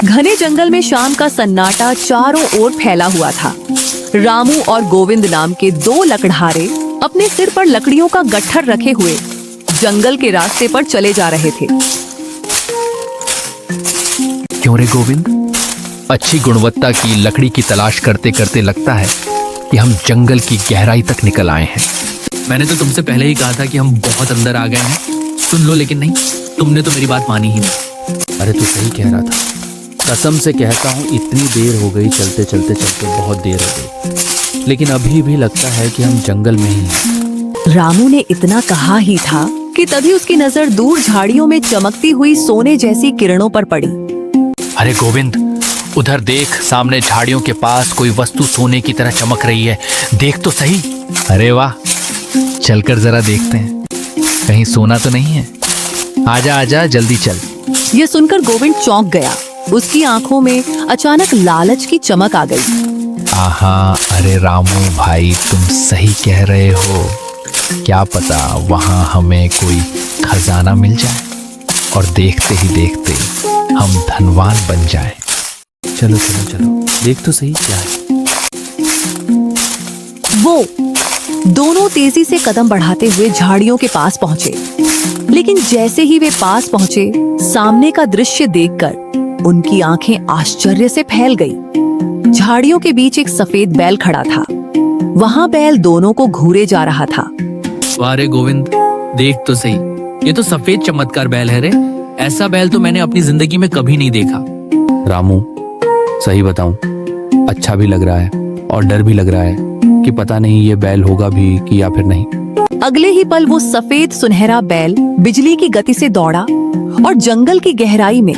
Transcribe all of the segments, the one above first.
घने जंगल में शाम का सन्नाटा चारों ओर फैला हुआ था। रामू और गोविंद नाम के दो लकड़हारे अपने सिर पर लकड़ियों का गट्ठर रखे हुए जंगल के रास्ते पर चले जा रहे थे। क्यों रे गोविंद, अच्छी गुणवत्ता की लकड़ी की तलाश करते करते लगता है कि हम जंगल की गहराई तक निकल आए हैं। मैंने तो तुमसे पहले ही कहा था कि हम बहुत अंदर आ गए हैं, सुन लो, लेकिन नहीं, तुमने तो मेरी बात मानी ही नहीं। अरे तू सही कह रहा था, कसम से कहता हूँ इतनी देर हो गई, चलते चलते बहुत देर हो गई, लेकिन अभी भी लगता है कि हम जंगल में ही हैं। रामू ने इतना कहा ही था कि तभी उसकी नजर दूर झाड़ियों में चमकती हुई सोने जैसी किरणों पर पड़ी। अरे गोविंद, उधर देख, सामने झाड़ियों के पास कोई वस्तु सोने की तरह चमक रही है, देख तो सही। अरे वाह, चलकर जरा देखते हैं, कहीं सोना तो नहीं है। आजा आजा, जल्दी चल। ये सुनकर गोविंद चौंक गया। उसकी आंखों में अचानक लालच की चमक आ गई। आहा, अरे रामू भाई, तुम सही कह रहे हो। क्या पता वहां हमें कोई खजाना मिल जाए और देखते ही देखते हम धनवान बन जाएं। चलो चलो चलो, देख तो सही क्या है। वो दोनों तेजी से कदम बढ़ाते हुए झाड़ियों के पास पहुंचे, लेकिन जैसे ही वे पास पहुंचे, सामने का दृश्य देखकर उनकी आंखें आश्चर्य से फैल गई। झाड़ियों के बीच एक सफेद बैल खड़ा था। वहां बैल दोनों को घूरे जा रहा था। वाह रे गोविंद, देख तो सही, ये तो सफेद चमत्कार बैल है रे। ऐसा बैल तो मैंने अपनी जिंदगी में कभी नहीं देखा। रामू, सही बताऊं, अच्छा भी लग रहा है और डर भी लग रहा है कि पता नहीं ये बैल होगा भी कि या फिर नहीं। अगले ही पल वो सफेद सुनहरा बैल बिजली की गति से दौड़ा और जंगल की गहराई में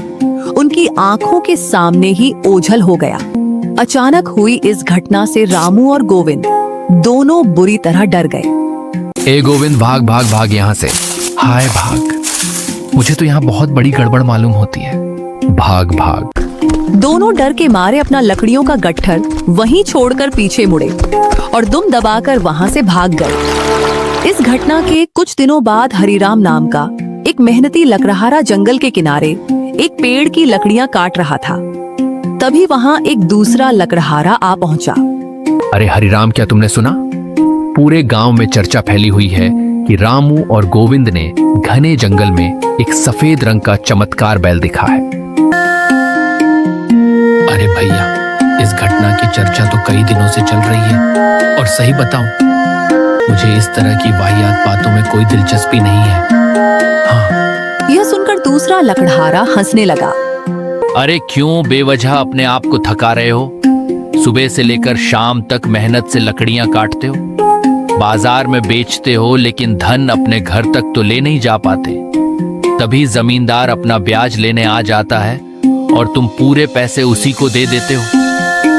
उनकी आंखों के सामने ही ओझल हो गया। अचानक हुई इस घटना से रामू और गोविंद दोनों बुरी तरह डर गए। ए गोविंद, भाग भाग भाग यहाँ से। हाय भाग, मुझे तो यहाँ बहुत बड़ी गड़बड़ मालूम होती है। भाग भाग। दोनों डर के मारे अपना लकड़ियों का गट्ठर वहीं छोड़कर पीछे मुड़े और दुम दबाकर वहां से भाग गए। इस घटना के कुछ दिनों बाद हरिराम नाम का एक मेहनती लकड़हारा जंगल के किनारे एक पेड़ की लकड़ियां काट रहा था। तभी वहां एक दूसरा लकड़हारा आ पहुंचा। अरे हरिराम, क्या तुमने सुना? पूरे गांव में चर्चा फैली हुई है कि रामू और गोविंद ने घने जंगल में एक सफेद रंग का चमत्कार बैल दिखा है। अरे भैया, इस घटना की चर्चा तो कई दिनों से चल रही है, और सही बताऊं, मुझे इस तरह की वाहियात बातों में कोई दिलचस्पी नहीं है। हाँ। यह सुनकर दूसरा लकड़हारा हंसने लगा। अरे क्यों बेवजह अपने आप को थका रहे हो? सुबह से लेकर शाम तक मेहनत से लकड़ियां काटते हो, बाजार में बेचते हो, लेकिन धन अपने घर तक तो ले नहीं जा पाते। तभी जमींदार अपना ब्याज लेने आ जाता है और तुम पूरे पैसे उसी को दे देते हो।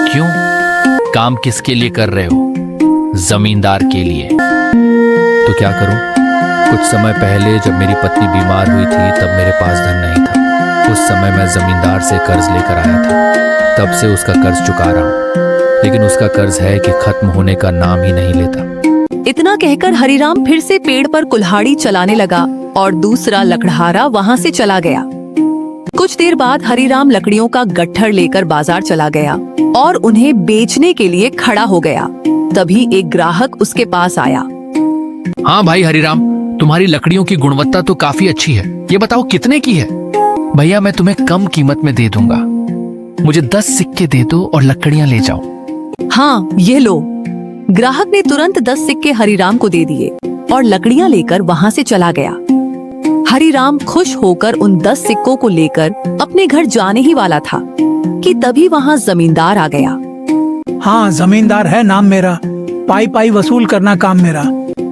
क्यों? काम किसके लिए कर रहे हो? जमींदार के लिए। तो क्या करूं? कुछ समय पहले जब मेरी पत्नी बीमार हुई थी, तब मेरे पास धन नहीं था। उस समय मैं जमींदार से कर्ज लेकर आया था, तब से उसका कर्ज चुका रहा हूं, लेकिन उसका कर्ज है कि खत्म होने का नाम ही नहीं लेता। इतना कहकर हरिराम फिर से पेड़ पर कुल्हाड़ी चलाने लगा और दूसरा लकड़हारा वहां से चला गया। कुछ देर बाद हरिराम लकड़ियों का गट्ठर लेकर बाजार चला गया और उन्हें बेचने के लिए खड़ा हो गया। तभी एक ग्राहक उसके पास आया। हाँ भाई हरिराम, तुम्हारी लकड़ियों की गुणवत्ता तो काफी अच्छी है, ये बताओ कितने की है? भैया, मैं तुम्हें कम कीमत में दे दूंगा, मुझे 10 सिक्के दे दो और लकड़ियां ले जाओ। हाँ, ये लो। ग्राहक ने तुरंत 10 सिक्के हरिराम को दे दिए और लकड़ियां लेकर वहां से चला गया। हरिराम खुश होकर उन 10 सिक्कों को लेकर अपने घर जाने ही वाला था कि तभी वहां जमींदार आ गया। हाँ, जमींदार है नाम मेरा, पाई पाई वसूल करना काम मेरा।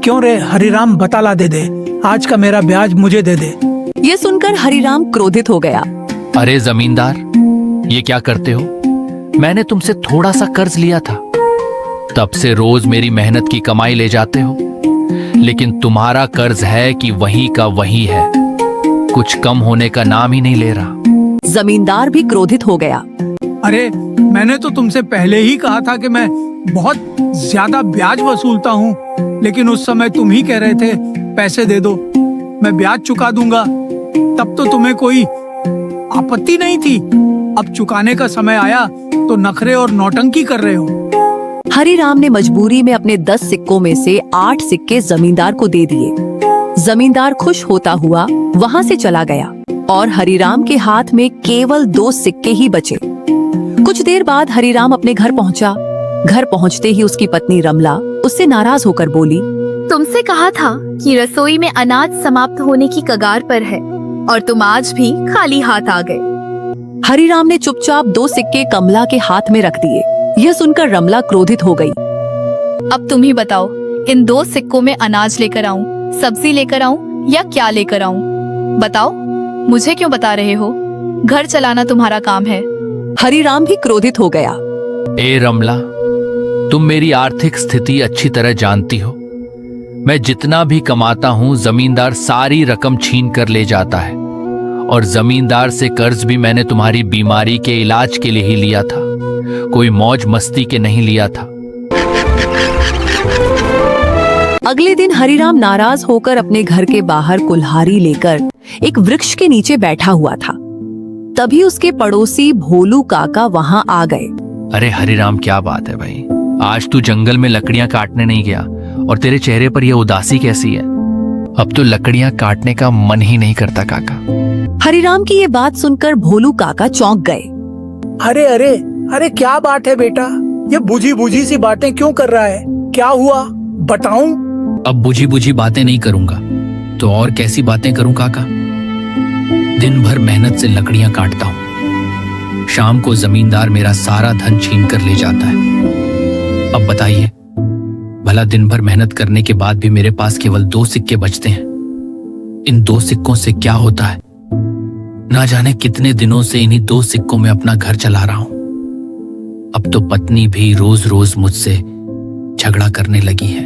क्यों रे हरिराम, बताला दे दे, आज का मेरा ब्याज मुझे दे दे। ये सुनकर हरिराम क्रोधित हो गया। अरे जमींदार, ये क्या करते हो? मैंने तुमसे थोड़ा सा कर्ज लिया था, तब से रोज मेरी मेहनत की कमाई ले जाते हो, लेकिन तुम्हारा कर्ज है कि वही का वही है, कुछ कम होने का नाम ही नहीं ले रहा। जमींदार भी क्रोधित हो गया। अरे मैंने तो तुमसे पहले ही कहा था कि मैं बहुत ज्यादा ब्याज वसूलता हूँ, लेकिन उस समय तुम ही कह रहे थे पैसे दे दो, मैं ब्याज चुका दूंगा। तब तो तुम्हें कोई आपत्ति नहीं थी, अब चुकाने का समय आया तो नखरे और नौटंकी कर रहे हो। हरिराम ने मजबूरी में अपने 10 सिक्कों में से 8 सिक्के जमींदार को दे दिए। जमींदार खुश होता हुआ वहां से चला गया और हरिराम के हाथ में केवल 2 सिक्के ही बचे। कुछ देर बाद हरिराम अपने घर पहुंचा। घर पहुंचते ही उसकी पत्नी रमला उससे नाराज होकर बोली, तुमसे कहा था कि रसोई में अनाज समाप्त होने की कगार पर है और तुम आज भी खाली हाथ आ गए। हरिराम ने चुपचाप 2 सिक्के कमला के हाथ में रख दिए। यह सुनकर रमला क्रोधित हो गई। अब तुम ही बताओ, इन 2 सिक्कों में अनाज लेकर आऊं, सब्जी लेकर आऊं या क्या लेकर आऊं? बताओ, मुझे क्यों बता रहे हो? घर चलाना तुम्हारा काम है। हरिराम भी क्रोधित हो गया। ए रमला, तुम मेरी आर्थिक स्थिति अच्छी तरह जानती हो। मैं जितना भी कमाता हूं जमींदार सारी रकम छीन कर ले जाता है, और जमींदार से कर्ज भी मैंने तुम्हारी बीमारी के इलाज के लिए ही लिया था, कोई मौज मस्ती के नहीं लिया था। अगले दिन हरिराम नाराज होकर अपने घर के बाहर कुल्हाड़ी लेकर एक वृक्ष के नीचे बैठा हुआ था। तभी उसके पड़ोसी भोलू काका वहां आ गए। अरे हरिराम, क्या बात है भाई, आज तू जंगल में लकड़ियां काटने नहीं गया और तेरे चेहरे पर यह उदासी कैसी है? अब तो लकड़ियां काटने का मन ही नहीं करता काका। हरिराम की ये बात सुनकर भोलू काका चौंक गए। अरे अरे अरे, क्या बात है बेटा? ये बुझी बुझी सी बातें क्यों कर रहा है? क्या हुआ, बताऊं? अब बुझी बुझी बातें नहीं करूंगा तो और कैसी बातें करूं काका? दिन भर मेहनत से लकड़ियां काटता हूं, शाम को जमींदार मेरा सारा धन छीन कर ले जाता है। अब बताइए, भला दिन भर मेहनत करने के बाद भी मेरे पास केवल 2 सिक्के बचते हैं। इन 2 सिक्कों से क्या होता है? ना जाने कितने दिनों से इन्हीं 2 सिक्कों में अपना घर चला रहा हूं। अब तो पत्नी भी रोज रोज मुझसे झगड़ा करने लगी है।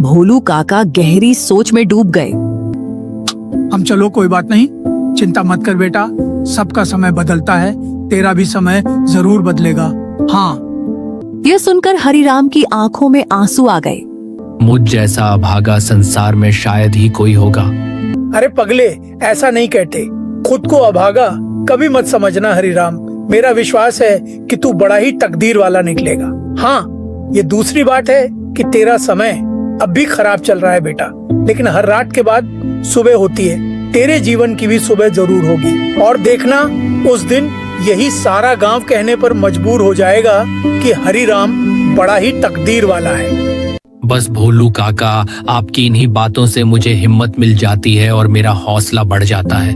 भोलू काका गहरी सोच में डूब गए। हम चलो, कोई बात नहीं, चिंता मत कर बेटा, सबका समय बदलता है, तेरा भी समय जरूर बदलेगा। हाँ। यह सुनकर हरिराम की आंखों में आंसू आ गए। मुझ जैसा अभागा संसार में शायद ही कोई होगा। अरे पगले, ऐसा नहीं कहते, खुद को अभागा कभी मत समझना हरिराम। मेरा विश्वास है कि तू बड़ा ही तकदीर वाला निकलेगा। हाँ, ये दूसरी बात है कि तेरा समय अब भी खराब चल रहा है बेटा, लेकिन हर रात के बाद सुबह होती है। तेरे जीवन की भी सुबह जरूर होगी, और देखना उस दिन यही सारा गांव कहने पर मजबूर हो जाएगा कि हरिराम बड़ा ही तकदीर वाला है। बस भोलू काका, आपकी इन्हीं बातों से मुझे हिम्मत मिल जाती है और मेरा हौसला बढ़ जाता है।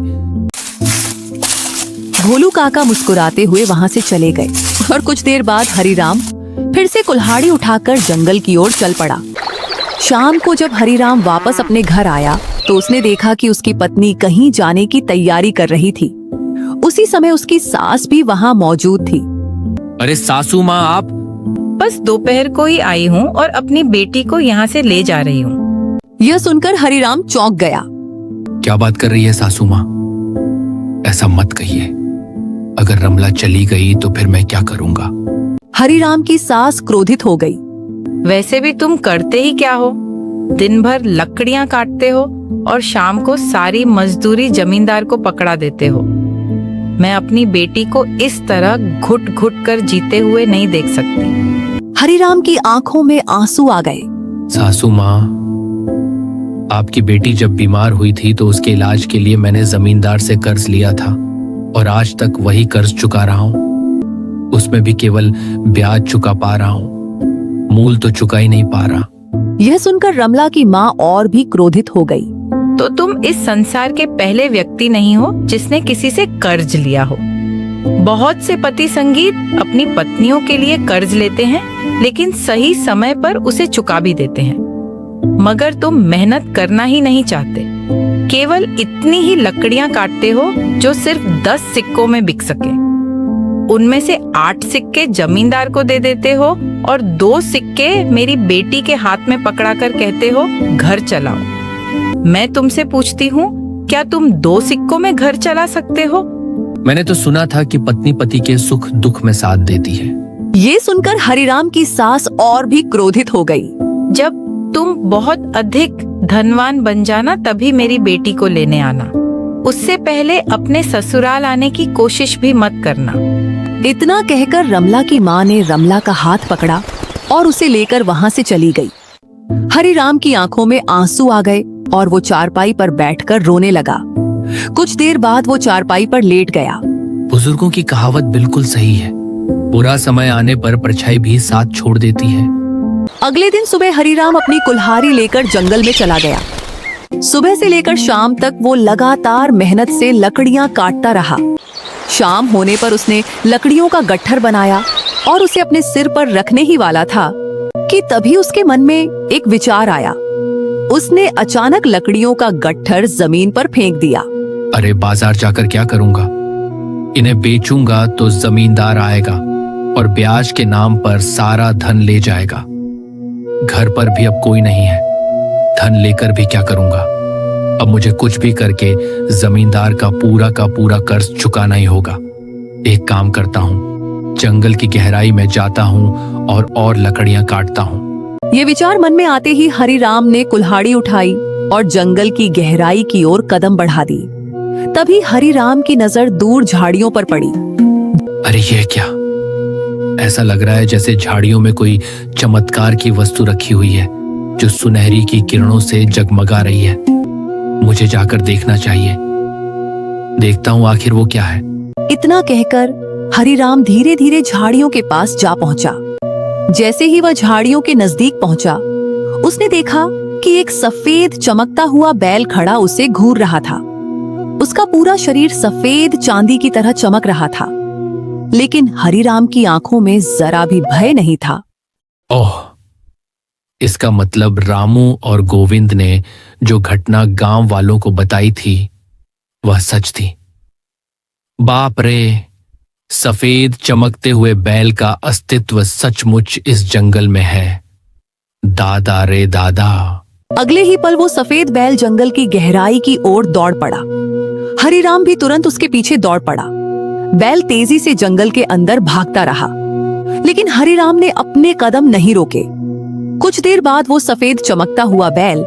भोलू काका मुस्कुराते हुए वहां से चले गए और कुछ देर बाद हरिराम फिर से कुल्हाड़ी उठाकर जंगल की ओर चल पड़ा। शाम को जब हरिराम वापस अपने घर आया तो उसने देखा कि उसकी पत्नी कहीं जाने की तैयारी कर रही थी। उसी समय उसकी सास भी वहां मौजूद थी। अरे सासू माँ, आप? बस दोपहर को ही आई हूँ और अपनी बेटी को यहाँ से ले जा रही हूँ। यह सुनकर हरिराम चौंक गया। क्या बात कर रही है सासू माँ? ऐसा मत कहिए, अगर रमला चली गई तो फिर मैं क्या करूँगा? हरिराम की सास क्रोधित हो गई। वैसे भी तुम करते ही क्या हो? दिन भर लकड़ियाँ काटते हो और शाम को सारी मजदूरी जमींदार को पकड़ा देते हो। मैं अपनी बेटी को इस तरह घुट घुट कर जीते हुए नहीं देख सकती। हरिराम की आंखों में आंसू आ गए। सासू माँ, आपकी बेटी जब बीमार हुई थी तो उसके इलाज के लिए मैंने जमींदार से कर्ज लिया था और आज तक वही कर्ज चुका रहा हूँ। उसमें भी केवल ब्याज चुका पा रहा हूँ, मूल तो चुका ही नहीं पा रहा। यह सुनकर रमला की माँ और भी क्रोधित हो गई। तो तुम इस संसार के पहले व्यक्ति नहीं हो जिसने किसी से कर्ज लिया हो। बहुत से पति संगीत अपनी पत्नियों के लिए कर्ज लेते हैं, लेकिन सही समय पर उसे चुका भी देते हैं। मगर तुम मेहनत करना ही नहीं चाहते, केवल इतनी ही लकड़ियां काटते हो जो सिर्फ 10 सिक्कों में बिक सके। उनमें से 8 सिक्के जमींदार को दे देते हो और 2 सिक्के मेरी बेटी के हाथ में पकड़ाकर कहते हो घर चलाओ। मैं तुमसे पूछती हूँ, क्या तुम 2 सिक्कों में घर चला सकते हो? मैंने तो सुना था कि पत्नी पति के सुख दुख में साथ देती है। ये सुनकर हरिराम की सास और भी क्रोधित हो गई। जब तुम बहुत अधिक धनवान बन जाना तभी मेरी बेटी को लेने आना। उससे पहले अपने ससुराल आने की कोशिश भी मत करना। इतना कहकर रमला की माँ ने रमला का हाथ पकड़ा और उसे लेकर वहां से चली गई। हरिराम की आंखों में आंसू आ गए और वो चारपाई पर बैठकर रोने लगा। कुछ देर बाद वो चारपाई पर लेट गया। बुजुर्गों की कहावत बिल्कुल सही है, बुरा समय आने पर परछाई भी साथ छोड़ देती है। अगले दिन सुबह हरिराम अपनी कुल्हाड़ी लेकर जंगल में चला गया। सुबह से लेकर शाम तक वो लगातार मेहनत से लकड़ियां काटता रहा। शाम होने पर उसने लकड़ियों का गट्ठर बनाया और उसे अपने सिर पर रखने ही वाला था कि तभी उसके मन में एक विचार आया। उसने अचानक लकड़ियों का गट्ठर जमीन पर फेंक दिया। अरे बाजार जाकर क्या करूंगा? इन्हें बेचूंगा तो जमींदार आएगा और ब्याज के नाम पर सारा धन ले जाएगा। घर पर भी अब कोई नहीं है, धन लेकर भी क्या करूंगा? अब मुझे कुछ भी करके जमींदार का पूरा कर्ज चुकाना ही होगा। एक काम करता हूँ, जंगल की गहराई में जाता हूँ और लकड़ियां काटता हूँ। ये विचार मन में आते ही हरिराम ने कुल्हाड़ी उठाई और जंगल की गहराई की ओर कदम बढ़ा दी। तभी हरिराम की नजर दूर झाड़ियों पर पड़ी। अरे ये क्या? ऐसा लग रहा है जैसे झाड़ियों में कोई चमत्कार की वस्तु रखी हुई है जो सुनहरी की किरणों से जगमगा रही है। मुझे जाकर देखना चाहिए। देखता हूँ आखिर वो क्या है। इतना कहकर हरिराम धीरे धीरे झाड़ियों के पास जा पहुंचा। जैसे ही वह झाड़ियों के नजदीक पहुंचा, उसने देखा कि एक सफेद चमकता हुआ बैल खड़ा उसे घूर रहा था। उसका पूरा शरीर सफेद चांदी की तरह चमक रहा था, लेकिन हरिराम की आंखों में जरा भी भय नहीं था। ओह, इसका मतलब रामू और गोविंद ने जो घटना गांव वालों को बताई थी वह सच थी। बाप रे, सफेद चमकते हुए बैल का अस्तित्व सचमुच इस जंगल में है। दादा रे दादा। अगले ही पल वो सफेद बैल जंगल की गहराई की ओर दौड़ पड़ा। हरिराम भी तुरंत उसके पीछे दौड़ पड़ा। बैल तेजी से जंगल के अंदर भागता रहा, लेकिन हरिराम ने अपने कदम नहीं रोके। कुछ देर बाद वो सफेद चमकता हुआ बैल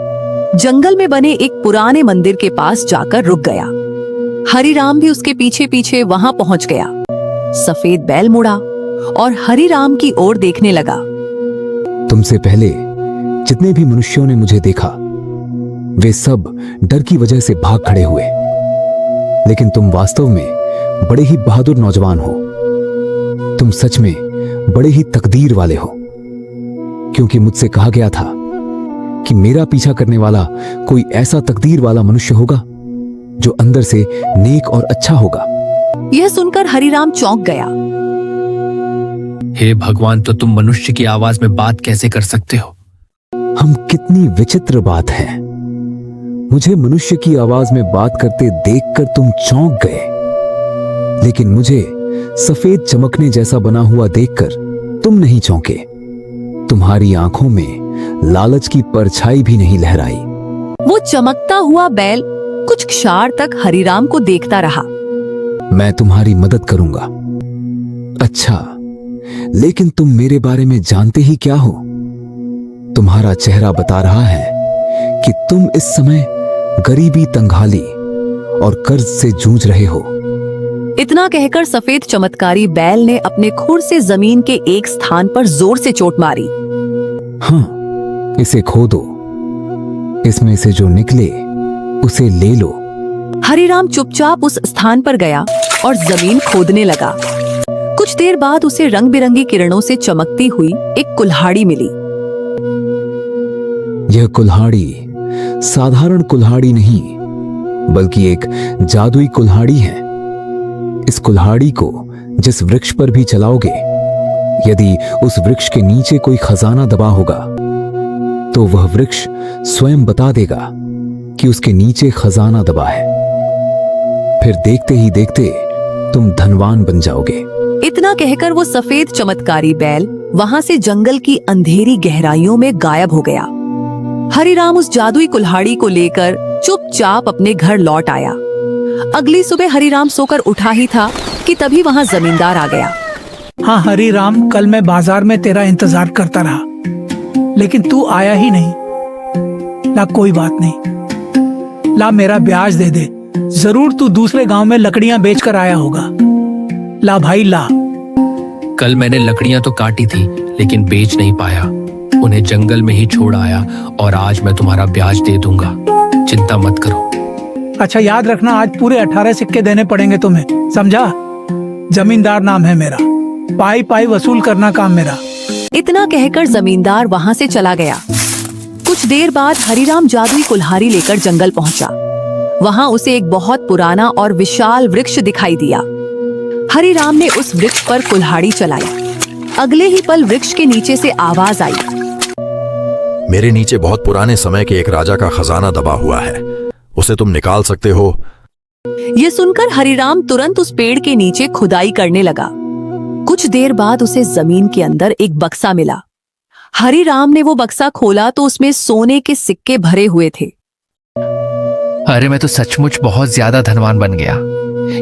जंगल में बने एक पुराने मंदिर के पास जाकर रुक गया। हरिराम भी उसके पीछे पीछे वहां पहुंच गया। सफेद बैल मुड़ा और हरिराम की ओर देखने लगा। तुमसे पहले जितने भी मनुष्यों ने मुझे देखा वे सब डर की वजह से भाग खड़े हुए, लेकिन तुम वास्तव में बड़े ही बहादुर नौजवान हो। तुम सच में बड़े ही तकदीर वाले हो, क्योंकि मुझसे कहा गया था कि मेरा पीछा करने वाला कोई ऐसा तकदीर वाला मनुष्य होगा जो अंदर से नेक और अच्छा होगा। यह सुनकर हरिराम चौंक गया। हे भगवान, तो तुम मनुष्य की आवाज में बात कैसे कर सकते हो? हम कितनी विचित्र बात है। मुझे मनुष्य की आवाज में बात करते देखकर तुम चौंक गए, लेकिन मुझे सफेद चमकने जैसा बना हुआ देखकर तुम नहीं चौंके। तुम्हारी आंखों में लालच की परछाई भी नहीं लहराई। वो चमकता हुआ बैल कुछ क्षण तक हरिराम को देखता रहा। मैं तुम्हारी मदद करूंगा। अच्छा, लेकिन तुम मेरे बारे में जानते ही क्या हो? तुम्हारा चेहरा बता रहा है कि तुम इस समय गरीबी, तंगहाली और कर्ज से जूझ रहे हो। इतना कहकर सफेद चमत्कारी बैल ने अपने खुर से जमीन के एक स्थान पर जोर से चोट मारी। हाँ, इसे खोदो। इसमें से जो निकले उसे ले लो। हरिराम चुपचाप उस स्थान पर गया और जमीन खोदने लगा। कुछ देर बाद उसे रंग बिरंगी किरणों से चमकती हुई एक कुल्हाड़ी मिली। यह कुल्हाड़ी साधारण कुल्हाड़ी नहीं, बल्कि एक जादुई कुल्हाड़ी है। इस कुल्हाड़ी को जिस वृक्ष पर भी चलाओगे, यदि उस वृक्ष के नीचे कोई खजाना दबा होगा, तो वह वृक्ष स्वयं बता देगा कि उसके नीचे खजाना दबा है। फिर देखते ही देखते तुम धनवान बन जाओगे। इतना कहकर वो सफेद चमत्कारी बैल वहां से जंगल की अंधेरी गहराइयों में गायब हो गया। हरिराम उस जादुई कुल्हाड़ी को लेकर चुपचाप अपने घर लौट आया। अगली सुबह हरिराम सोकर उठा ही था कि तभी वहां जमींदार आ गया। हाँ हरिराम, कल मैं बाजार में तेरा इंतजार करता रहा, लेकिन तू आया ही नहीं। ला कोई बात नहीं, ला मेरा ब्याज दे दे, जरूर तू दूसरे गांव में लकड़ियां बेचकर आया होगा। ला भाई ला। कल मैंने लकड़ियां तो काटी थी लेकिन बेच नहीं पाया, उन्हें जंगल में ही छोड़ आया और आज मैं तुम्हारा ब्याज दे दूंगा, चिंता मत करो। अच्छा याद रखना, आज पूरे 18 सिक्के देने पड़ेंगे तुम्हें, समझा? जमींदार नाम है मेरा, पाई पाई वसूल करना काम मेरा। इतना कहकर जमींदार वहां से चला गया। कुछ देर बाद हरिराम जादुई कुल्हाड़ी लेकर जंगल पहुंचा। वहां उसे एक बहुत पुराना और विशाल वृक्ष दिखाई दिया। हरिराम ने उस वृक्ष पर कुल्हाड़ी चलाई। अगले ही पल वृक्ष के नीचे से आवाज आई, मेरे नीचे बहुत पुराने समय के एक राजा का खजाना दबा हुआ है, उसे तुम निकाल सकते हो? ये सुनकर हरिराम तुरंत उस पेड़ के नीचे खुदाई करने लगा। कुछ देर बाद उसे जमीन के अंदर एक बक्सा मिला। हरिराम ने वो बक्सा खोला तो उसमें सोने के सिक्के भरे हुए थे। अरे मैं तो सचमुच बहुत ज्यादा धनवान बन गया,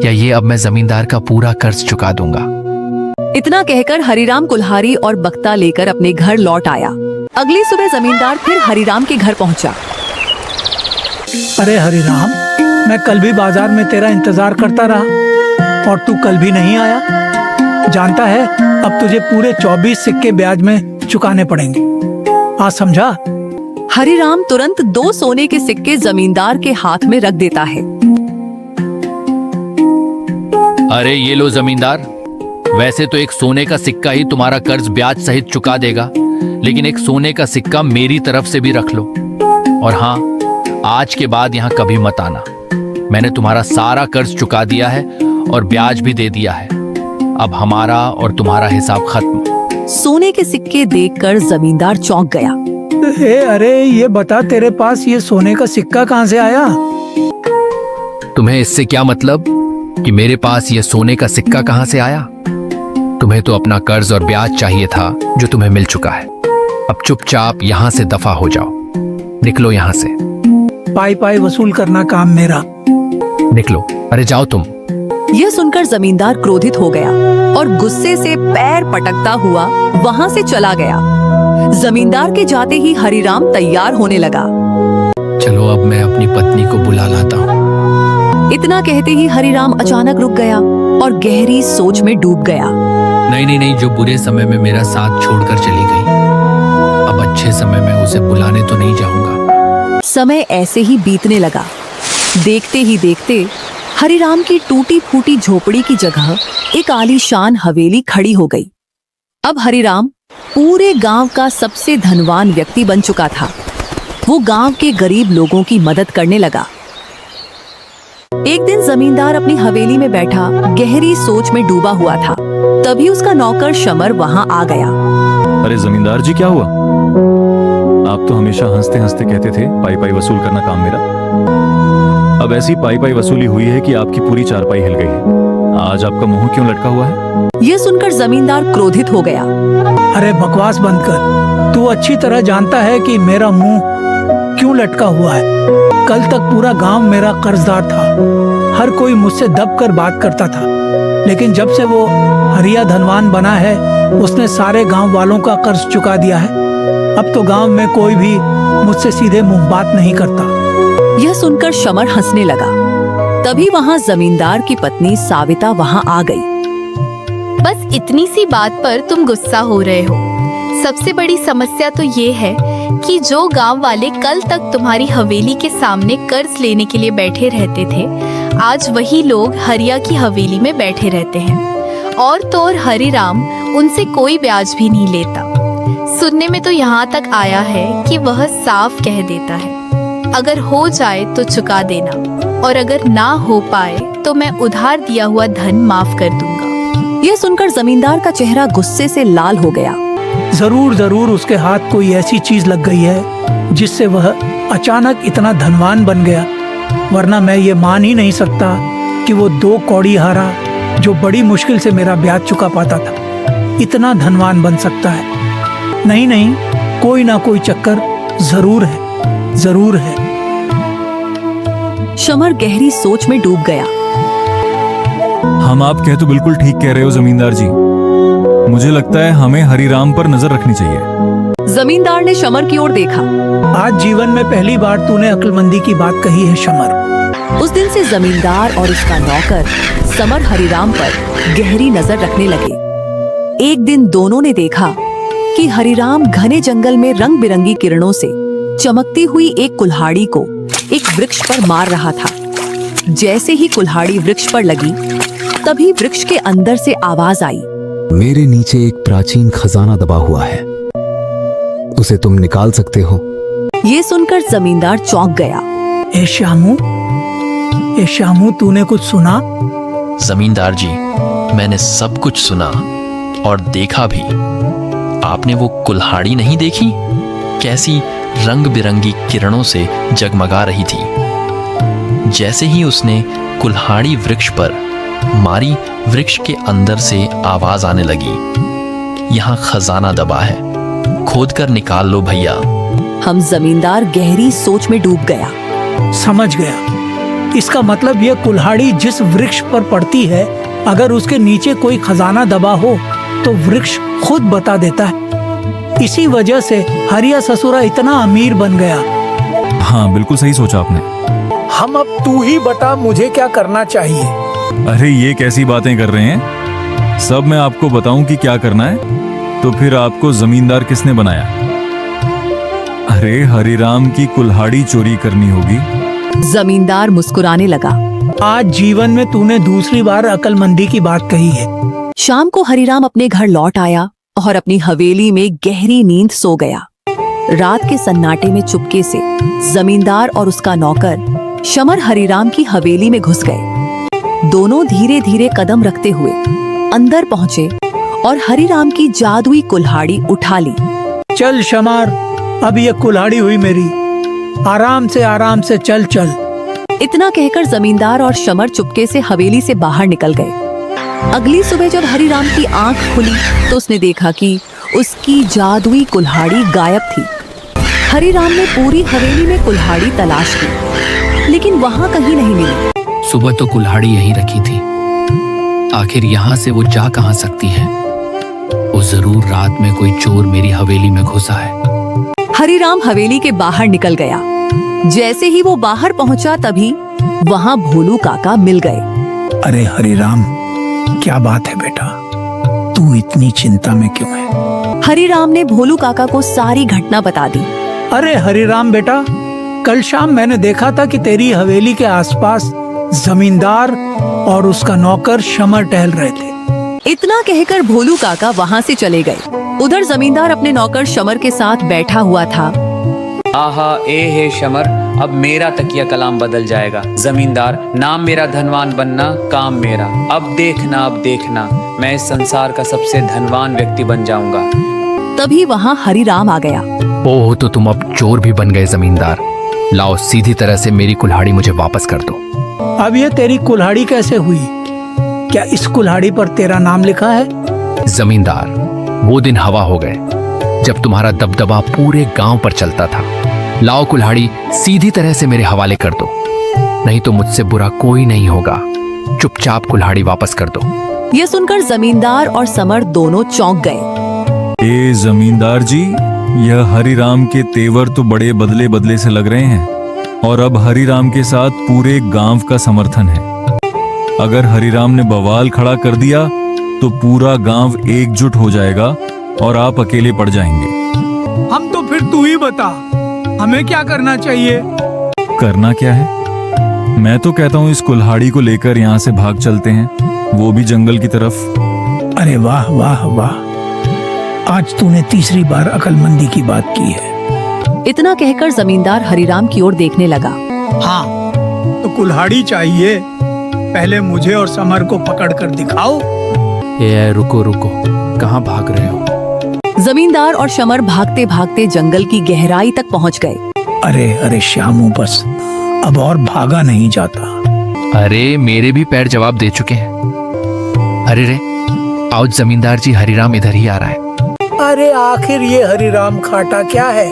या ये अब मैं जमींदार का पूरा कर्ज चुका दूंगा। इतना कहकर हरिराम कुल्हाड़ी और बक्ता लेकर अपने घर लौट आया। अगली सुबह जमींदार फिर हरिराम के घर पहुंचा। अरे हरिराम, मैं कल भी बाजार में तेरा इंतजार करता रहा और तू कल भी नहीं आया। जानता है अब तुझे पूरे 24 सिक्के ब्याज में चुकाने पड़ेंगे, आज समझा? हरिराम तुरंत 2 सोने के सिक्के जमींदार के हाथ में रख देता है। अरे ये लो जमींदार, वैसे तो एक सोने का सिक्का ही तुम्हारा कर्ज ब्याज सहित चुका देगा, लेकिन एक सोने का सिक्का मेरी तरफ से भी रख लो। और हाँ, आज के बाद यहाँ कभी मत आना। मैंने तुम्हारा सारा कर्ज चुका दिया है और ब्याज भी दे दिया है। अब हमारा और तुम्हारा हिसाब खत्म। सोने के सिक्के देखकर जमींदार चौंक गया। अरे ये बता, तेरे पास ये सोने का सिक्का कहाँ से आया? तुम्हें इससे क्या मतलब कि मेरे पास ये सोने का सिक्का कहाँ से आया? तुम्हें तो अपना कर्ज और ब्याज चाहिए था जो तुम्हें मिल चुका है। अब चुपचाप यहाँ से दफा हो जाओ, निकलो यहाँ से। पाई पाई वसूल करना काम मेरा। निकलो, अरे जाओ तुम। यह सुनकर जमींदार क्रोधित हो गया और गुस्से से पैर पटकता हुआ वहां से चला गया। जमींदार के जाते ही हरिराम तैयार होने लगा। चलो अब मैं अपनी पत्नी को बुला लाता हूँ। इतना कहते ही हरिराम अचानक रुक गया और गहरी सोच में डूब गया। नहीं, जो बुरे समय में मेरा साथ छोड़कर चली गई, अब अच्छे समय में उसे बुलाने तो नहीं जाऊंगा। समय ऐसे ही बीतने लगा। देखते ही देखते हरिराम की टूटी फूटी झोपड़ी की जगह एक आलीशान हवेली खड़ी हो गई। अब हरिराम पूरे गांव का सबसे धनवान व्यक्ति बन चुका था। वो गांव के गरीब लोगों की मदद करने लगा। एक दिन जमींदार अपनी हवेली में बैठा गहरी सोच में डूबा हुआ था। तभी उसका नौकर शमर वहां आ गया। अरे जमींदार जी, क्या हुआ? आप तो हमेशा हंसते हंसते कहते थे पाई पाई वसूल करना काम मेरा। अब ऐसी पाई पाई वसूली हुई है कि आपकी पूरी चारपाई हिल गई है। आज आपका मुंह क्यों लटका हुआ है? यह सुनकर जमींदार क्रोधित हो गया। अरे बकवास बंद कर, तू अच्छी तरह जानता है कि मेरा मुंह क्यों लटका हुआ है। कल तक पूरा गांव मेरा कर्जदार था। हर कोई मुझसे दब कर बात करता था, लेकिन जब से वो हरिया धनवान बना है, उसने सारे गांव वालों का कर्ज चुका दिया है। अब तो गांव में कोई भी मुझसे सीधे मुंह बात नहीं करता। यह सुनकर शमर हंसने लगा। तभी वहां जमींदार की पत्नी साविता वहां आ गई। बस इतनी सी बात पर तुम गुस्सा हो रहे हो। सबसे बड़ी समस्या तो ये है कि जो गांव वाले कल तक तुम्हारी हवेली के सामने कर्ज लेने के लिए बैठे रहते थे, आज वही लोग हरिया की हवेली में बैठे रहते हैं। और तो और हरिराम उनसे कोई ब्याज भी नहीं लेता। सुनने में तो यहाँ तक आया है कि वह साफ कह देता है, अगर हो जाए तो चुका देना, और अगर ना हो पाए तो मैं उधार दिया हुआ धन माफ कर दूंगा। यह सुनकर जमींदार का चेहरा गुस्से से लाल हो गया। जरूर उसके हाथ कोई ऐसी चीज लग गई है जिससे वह अचानक इतना धनवान बन गया, वरना मैं ये मान ही नहीं सकता कि वो 2 कौड़ी हारा जो बड़ी मुश्किल से मेरा ब्याज चुका पाता था, इतना धनवान बन सकता है। नहीं, कोई ना कोई चक्कर जरूर है। शमर गहरी सोच में डूब गया। हम आप कह तो बिल्कुल ठीक कह रहे हो जमींदार जी। मुझे लगता है हमें हरिराम पर नजर रखनी चाहिए। जमींदार ने शमर की ओर देखा। आज जीवन में पहली बार तूने अक्लमंदी की बात कही है शमर। उस दिन से जमींदार और उसका नौकर समर हरिराम पर गहरी नजर रखने लगे। एक दिन दोनों ने देखा कि हरिराम घने जंगल में रंग बिरंगी किरणों से चमकती हुई एक कुल्हाड़ी को एक वृक्ष पर मार रहा था। जैसे ही कुल्हाड़ी वृक्ष पर लगी, तभी वृक्ष के अंदर से आवाज आई, मेरे नीचे एक प्राचीन खजाना दबा हुआ है, उसे तुम निकाल सकते हो। ये सुनकर जमींदार चौंक गया। ए श्यामू, तूने कुछ सुना? जमींदार जी, मैंने सब कुछ सुना और देखा भी। आपने वो कुल्हाड़ी नहीं देखी? कैसी रंग बिरंगी किरणों से जगमगा रही थी। जैसे ही उसने कुल्हाड़ी वृक्ष पर मारी, वृक्ष के अंदर से आवाज आने लगी, यहाँ खजाना दबा है, खोद कर निकाल लो भैया। हम जमींदार गहरी सोच में डूब गया। समझ गया, इसका मतलब यह कुल्हाड़ी जिस वृक्ष पर पड़ती है, अगर उसके नीचे कोई खजाना दबा हो तो वृक्ष खुद बता देता है। इसी वजह से हरिया ससुरा इतना अमीर बन गया। हाँ, बिल्कुल सही सोचा आपने। हम अब तू ही बता, मुझे क्या करना चाहिए? अरे ये कैसी बातें कर रहे हैं? सब मैं आपको बताऊं कि क्या करना है? तो फिर आपको जमींदार किसने बनाया? अरे हरिराम की कुल्हाड़ी चोरी करनी होगी। जमींदार मुस्कुराने लगा। आज जीवन में तूने दूसरी बार अक्लमंदी की बात कही है। शाम को हरिराम अपने घर लौट आया और अपनी हवेली में गहरी नींद सो गया। रात के सन्नाटे में चुपके से जमींदार और उसका नौकर शमर हरिराम की हवेली में घुस गए। दोनों धीरे धीरे कदम रखते हुए अंदर पहुंचे और हरिराम की जादुई कुल्हाड़ी उठा ली। चल शमर, अब ये कुल्हाड़ी हुई मेरी, आराम से चल चल। इतना कहकर जमींदार और शमर चुपके से हवेली से बाहर निकल गए। अगली सुबह जब हरिराम की आंख खुली तो उसने देखा कि उसकी जादुई कुल्हाड़ी गायब थी। हरिराम ने पूरी हवेली में कुल्हाड़ी तलाश की, लेकिन वहाँ कहीं नहीं मिली। सुबह तो कुल्हाड़ी यहीं रखी थी, आखिर यहाँ से वो जा कहाँ सकती है? वो जरूर रात में कोई चोर मेरी हवेली में घुसा है। हरिराम हवेली के बाहर निकल गया। जैसे ही वो बाहर पहुंचा, तभी वहाँ भोलू काका मिल गए। अरे हरिराम, क्या बात है बेटा, तू इतनी चिंता में क्यों है? हरिराम ने भोलू काका को सारी घटना बता दी। अरे हरिराम बेटा, कल शाम मैंने देखा था कि तेरी हवेली के आसपास जमींदार और उसका नौकर शमर टहल रहे थे। इतना कहकर भोलू काका वहाँ से चले गए। उधर जमींदार अपने नौकर शमर के साथ बैठा हुआ था। आहा, ए हे शमर, अब मेरा तकिया कलाम बदल जाएगा। जमींदार, नाम मेरा धनवान बनना, काम मेरा। अब देखना मैं इस संसार का सबसे धनवान व्यक्ति बन जाऊंगा। तभी वहाँ हरिराम आ गया। ओह, तो तुम अब चोर भी बन गए जमींदार। लाओ, सीधी तरह से मेरी कुल्हाड़ी मुझे वापस कर दो। अब ये तेरी कुल्हाड़ी कैसे हुई? क्या इस कुल्हाड़ी पर तेरा नाम लिखा है? जमींदार, वो दिन हवा हो गए जब तुम्हारा दबदबा पूरे गांव पर चलता था। लाओ, कुल्हाड़ी सीधी तरह से मेरे हवाले कर दो, नहीं तो मुझसे बुरा कोई नहीं होगा। चुपचाप कुल्हाड़ी वापस कर दो। यह सुनकर जमींदार और समर दोनों चौंक गए। ए जमींदार जी, यह हरिराम के तेवर तो बड़े बदले बदले से लग रहे हैं, और अब हरिराम के साथ पूरे गांव का समर्थन है। अगर हरिराम ने बवाल खड़ा कर दिया तो पूरा गांव एकजुट हो जाएगा और आप अकेले पड़ जाएंगे। हम तो फिर तू ही बता, हमें क्या करना चाहिए? करना क्या है? मैं तो कहता हूँ इस कुल्हाड़ी को लेकर यहाँ से भाग चलते हैं, वो भी जंगल की तरफ। अरे वाह वाह वाह, आज तूने तीसरी बार अक्लमंदी की बात की है। इतना कहकर जमींदार हरिराम की ओर देखने लगा। हाँ, तो कुल्हाड़ी चाहिए, पहले मुझे और समर को पकड़ कर दिखाओ। ये रुको, कहाँ भाग रहे हो? जमींदार और शमर भागते भागते जंगल की गहराई तक पहुंच गए। अरे श्यामू, बस अब और भागा नहीं जाता। अरे मेरे भी पैर जवाब दे चुके हैं। अरे रे, आओ जमींदार जी, हरिराम इधर ही आ रहा है। अरे आखिर ये हरिराम खाटा क्या है?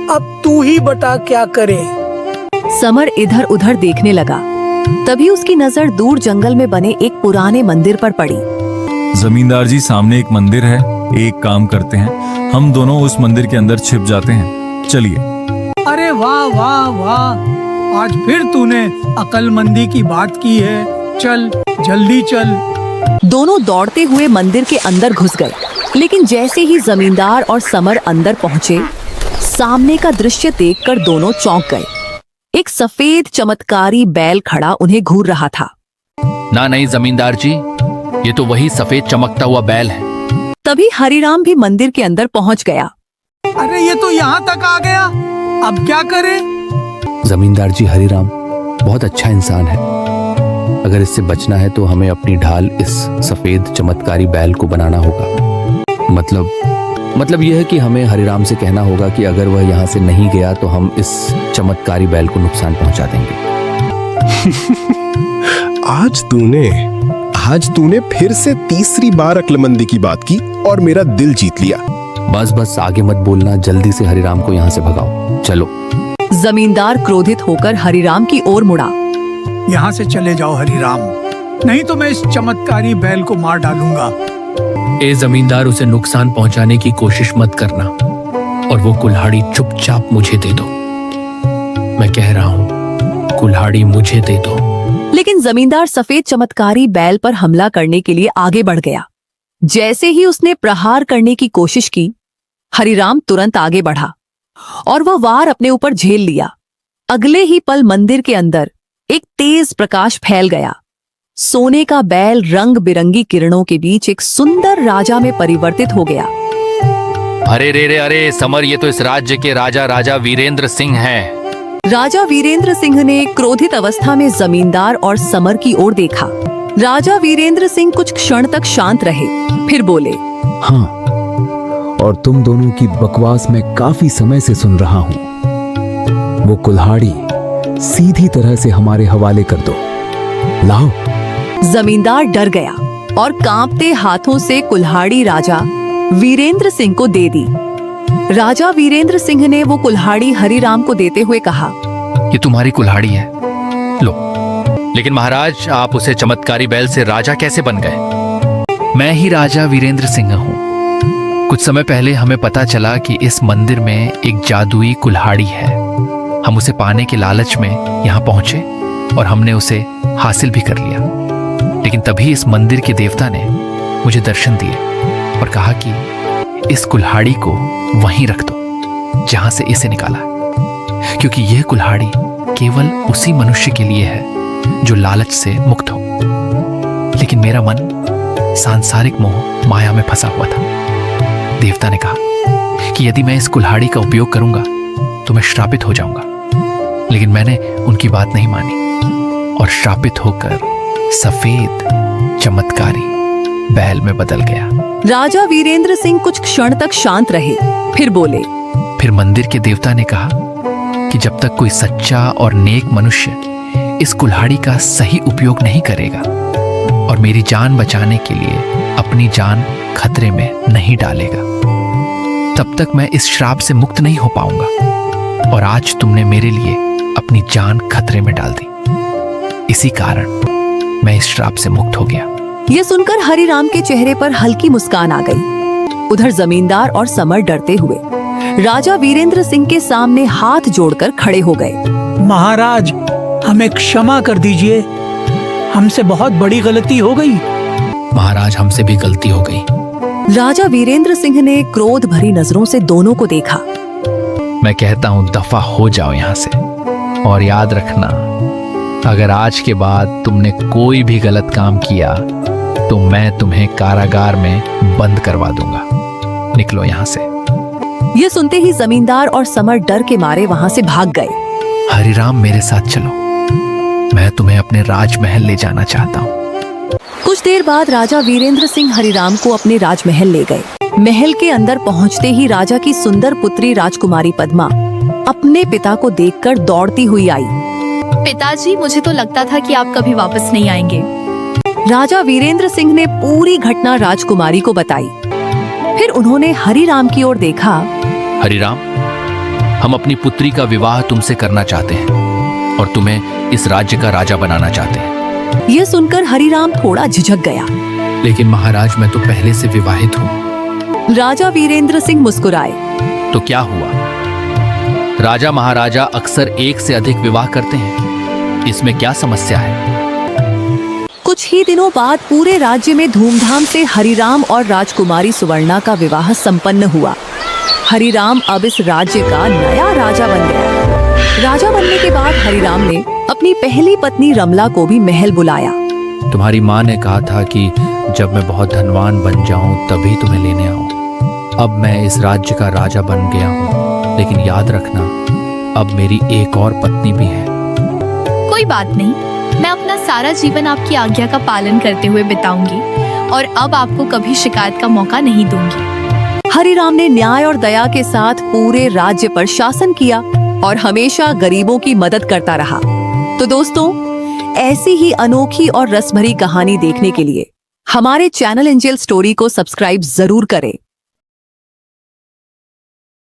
अब तू ही बता क्या करे। समर इधर उधर देखने लगा। तभी उसकी नजर दूर जंगल में बने एक पुराने मंदिर पर पड़ी। जमींदार जी, सामने एक मंदिर है, एक काम करते हैं, हम दोनों उस मंदिर के अंदर छिप जाते हैं, चलिए। अरे वाह वाह वाह, आज फिर तूने अकलमंदी की बात की है। चल जल्दी चल। दोनों दौड़ते हुए मंदिर के अंदर घुस गए, लेकिन जैसे ही जमींदार और समर अंदर पहुंचे, सामने का दृश्य देखकर दोनों चौंक गए। एक सफेद चमत्कारी बैल खड़ा उन्हें घूर रहा था। ना नहीं जमींदार जी, ये तो वही सफेद चमकता हुआ बैल है। तभी हरिराम भी मंदिर के अंदर पहुंच गया। अरे ये तो यहाँ तक आ गया, अब क्या करें? जमींदार जी, हरिराम बहुत अच्छा इंसान है। अगर इससे बचना है तो हमें अपनी ढाल इस सफेद चमत्कारी बैल को बनाना होगा। मतलब यह है कि हमें हरिराम से कहना होगा कि अगर वह यहाँ से नहीं गया तो हम इस चमत्कारी बैल को नुकसान पहुंचा देंगे। आज तूने फिर से तीसरी बार अक्लमंदी की बात की और मेरा दिल जीत लिया। बस आगे मत बोलना, जल्दी से हरिराम को यहाँ से भगाओ। चलो। जमींदार क्रोधित होकर हरिराम की ओर मुड़ा। यहाँ से चले जाओ हरिराम, नहीं तो मैं इस चमत्कारी बैल को मार डालूंगा। ए जमींदार, उसे नुकसान पहुंचाने की कोशिश मत करना और वो कुल्हाड़ी चुपचाप मुझे दे दो। मैं कह रहा हूँ, कुल्हाड़ी मुझे दे दो। लेकिन जमींदार सफेद चमत्कारी बैल पर हमला करने के लिए आगे बढ़ गया। जैसे ही उसने प्रहार करने की कोशिश की, हरिराम तुरंत आगे बढ़ा और वह वार अपने ऊपर झेल लिया। अगले ही पल मंदिर के अंदर एक तेज प्रकाश फैल गया। सोने का बैल रंग बिरंगी किरणों के बीच एक सुंदर राजा में परिवर्तित हो गया। अरे समर, ये तो इस राज्य के राजा वीरेंद्र सिंह हैं। राजा वीरेंद्र सिंह ने क्रोधित अवस्था में जमींदार और समर की ओर देखा। राजा वीरेंद्र सिंह कुछ क्षण तक शांत रहे, फिर बोले, हाँ, और तुम दोनों की बकवास मैं काफी समय से सुन रहा हूं। वो कुल्हाड़ी सीधी तरह से हमारे हवाले कर दो। लाओ। जमींदार डर गया और कांपते हाथों से कुल्हाड़ी राजा वीरेंद्र सिंह को दे दी। राजा वीरेंद्र सिंह ने वो कुल्हाड़ी हरिराम को देते हुए कहा, ये तुम्हारी कुल्हाड़ी है, लो। लेकिन महाराज, आप उसे चमत्कारी बैल से राजा कैसे बन गए? मैं ही राजा वीरेंद्र सिंह हूँ। कुछ समय पहले हमें पता चला कि इस मंदिर में एक जादुई कुल्हाड़ी है। हम उसे पाने के लालच में यहाँ पहुंचे और हमने उसे हासिल भी कर लिया। लेकिन तभी इस मंदिर के देवता ने मुझे दर्शन दिए और कहा कि इस कुल्हाड़ी को वहीं रख दो जहां से इसे निकाला, क्योंकि यह कुल्हाड़ी केवल उसी मनुष्य के लिए है जो लालच से मुक्त हो। लेकिन मेरा मन सांसारिक मोह माया में फंसा हुआ था। देवता ने कहा कि यदि मैं इस कुल्हाड़ी का उपयोग करूंगा तो मैं श्रापित हो जाऊंगा। लेकिन मैंने उनकी बात नहीं मानी और श्रापित होकर सफेद चमत्कारी बैल में बदल गया। राजा वीरेंद्र सिंह कुछ क्षण तक शांत रहे, फिर बोले, फिर मंदिर के देवता ने कहा कि जब तक कोई सच्चा और नेक मनुष्य इस कुल्हाड़ी का सही उपयोग नहीं करेगा और मेरी जान बचाने के लिए अपनी जान खतरे में नहीं डालेगा, तब तक मैं इस श्राप से मुक्त नहीं हो पाऊंगा। और आज तुमने मेरे लिए अपनी जान खतरे में डाल दी, इसी कारण मैं इस श्राप से मुक्त हो गया। यह सुनकर हरिराम के चेहरे पर हल्की मुस्कान आ गई। उधर जमींदार और समर डरते हुए राजा वीरेंद्र सिंह के सामने हाथ जोड़कर खड़े हो गए। महाराज, हमें क्षमा कर दीजिए, हमसे बहुत बड़ी गलती हो गई। महाराज, हमसे भी गलती हो गई। राजा वीरेंद्र सिंह ने क्रोध भरी नजरों से दोनों को देखा। मैं कहता हूं, दफा हो जाओ यहां से, और याद रखना, अगर आज के बाद तुमने कोई भी गलत काम किया तो मैं तुम्हें कारागार में बंद करवा दूंगा। निकलो यहां से। यह सुनते ही जमींदार और समर डर के मारे वहां से भाग गए। हरिराम, मेरे साथ चलो, मैं तुम्हें अपने राजमहल ले जाना चाहता हूँ। कुछ देर बाद राजा वीरेंद्र सिंह हरिराम को अपने राजमहल ले गए। महल के अंदर पहुंचते ही राजा की सुंदर पुत्री राजकुमारी पद्मा अपने पिता को देखकर दौड़ती हुई आई। पिताजी, मुझे तो लगता था कि आप कभी वापस नहीं आएंगे। राजा वीरेंद्र सिंह ने पूरी घटना राजकुमारी को बताई। फिर उन्होंने हरिराम की ओर देखा। हरिराम, हम अपनी पुत्री का विवाह तुमसे करना चाहते हैं और तुम्हें इस राज्य का राजा बनाना चाहते हैं। यह सुनकर हरिराम थोड़ा झिझक गया। लेकिन महाराज, मैं तो पहले से विवाहित हूँ। राजा वीरेंद्र सिंह मुस्कुराए। तो क्या हुआ? राजा महाराजा अक्सर एक से अधिक विवाह करते हैं, इसमें क्या समस्या है? कुछ ही दिनों बाद पूरे राज्य में धूमधाम से हरिराम और राजकुमारी सुवर्णा का विवाह संपन्न हुआ। हरिराम अब इस राज्य का नया राजा बन गया। राजा बनने के बाद हरिराम ने अपनी पहली पत्नी रमला को भी महल बुलाया। तुम्हारी माँ ने कहा था कि जब मैं बहुत धनवान बन जाऊं तभी तुम्हें लेने आऊं। अब मैं इस राज्य का राजा बन गया हूं, लेकिन याद रखना अब मेरी एक और पत्नी भी है। कोई बात नहीं, मैं अपना सारा जीवन आपकी आज्ञा का पालन करते हुए बिताऊंगी और अब आपको कभी शिकायत का मौका नहीं दूंगी। हरिराम ने न्याय और दया के साथ पूरे राज्य पर शासन किया और हमेशा गरीबों की मदद करता रहा। तो दोस्तों, ऐसी ही अनोखी और रसभरी कहानी देखने के लिए हमारे चैनल एंजल स्टोरी को सब्सक्राइब जरूर करें।